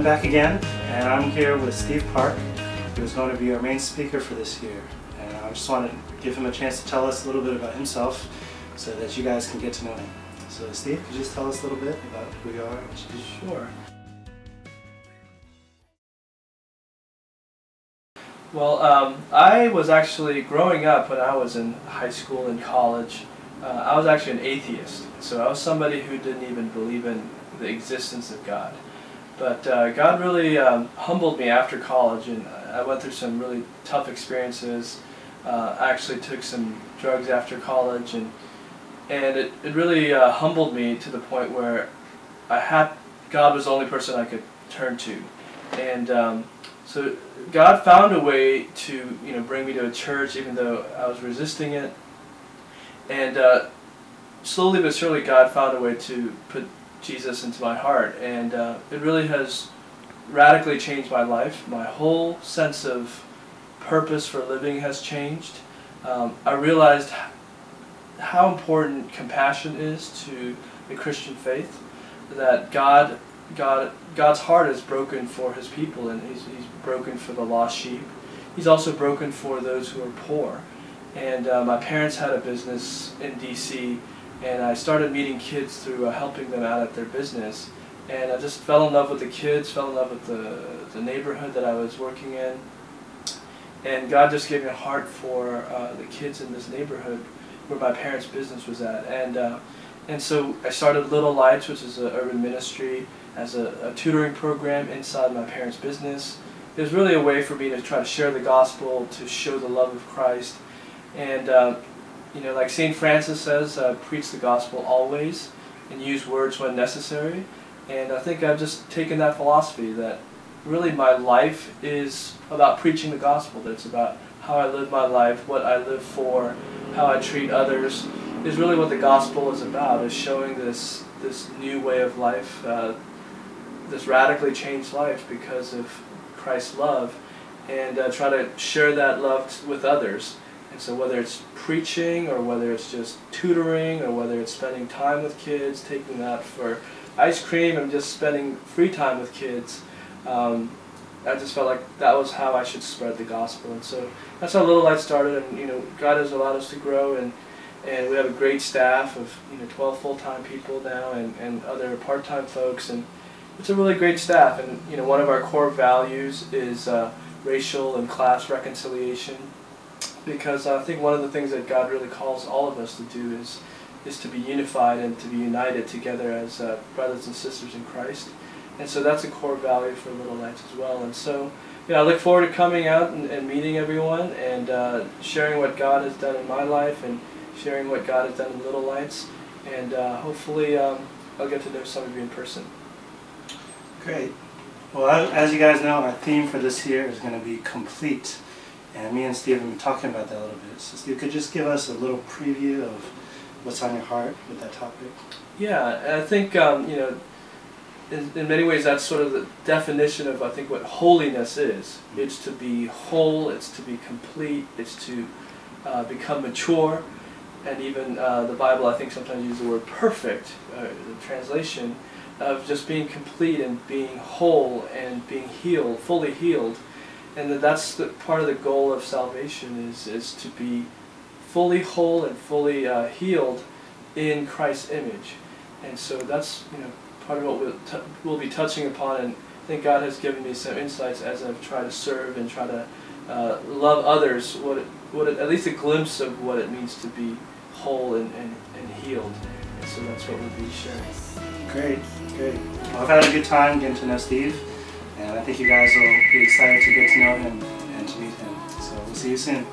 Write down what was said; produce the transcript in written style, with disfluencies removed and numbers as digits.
back again, and I'm here with Steve Park, who is going to be our main speaker for this year. And I just want to give him a chance to tell us a little bit about himself so that you guys can get to know him. So Steve, could you just tell us a little bit about who you are? Sure. Well, I was actually, growing up when I was in high school and college, I was actually an atheist. So I was somebody who didn't even believe in the existence of God. But God really humbled me after college, and I went through some really tough experiences. I actually took some drugs after college, and it really humbled me to the point where God was the only person I could turn to. And so God found a way to bring me to a church, even though I was resisting it. And slowly but surely God found a way to put Jesus into my heart, and it really has radically changed my life. My whole sense of purpose for living has changed. I realized how important compassion is to the Christian faith, that God's heart is broken for His people, and He's broken for the lost sheep. He's also broken for those who are poor. And my parents had a business in D.C., and I started meeting kids through helping them out at their business. And I just fell in love with the kids, fell in love with the neighborhood that I was working in. And God just gave me a heart for the kids in this neighborhood where my parents' business was at. And so I started Little Lights, which is an urban ministry, as a tutoring program inside my parents' business. It was really a way for me to try to share the gospel, to show the love of Christ. And like St. Francis says, preach the gospel always and use words when necessary. And I think I've just taken that philosophy that really my life is about preaching the gospel. That it's about how I live my life, what I live for, how I treat others, is really what the gospel is about, is showing this new way of life, this radically changed life because of Christ's love, and try to share that love with others. And so whether it's preaching, or whether it's just tutoring, or whether it's spending time with kids, taking them out for ice cream, and just spending free time with kids, I just felt like that was how I should spread the gospel. And so that's how Little Light started, and God has allowed us to grow, and we have a great staff of 12 full-time people now, and other part-time folks, and it's a really great staff. And one of our core values is racial and class reconciliation, because I think one of the things that God really calls all of us to do is to be unified and to be united together as brothers and sisters in Christ. And so that's a core value for Little Lights as well. And so I look forward to coming out and meeting everyone, and sharing what God has done in my life, and sharing what God has done in Little Lights. And hopefully I'll get to know some of you in person. Great. Well, as you guys know, our theme for this year is going to be complete. And me and Steve have been talking about that a little bit. So Steve, could you just give us a little preview of what's on your heart with that topic? Yeah, I think in many ways that's sort of the definition of, I think, what holiness is. It's to be whole, it's to be complete, it's to become mature, and even the Bible, I think, sometimes uses the word perfect, the translation of just being complete and being whole and being healed, fully healed. And that's part of the goal of salvation is to be fully whole and fully healed in Christ's image. And so that's part of what we'll be touching upon. And I think God has given me some insights as I've tried to serve and try to love others. At least a glimpse of what it means to be whole and healed. And so that's what we'll be sharing. Great, great. Well, I've had a good time getting to know Steve. And I think you guys will be excited to get to know him and to meet him. So we'll see you soon.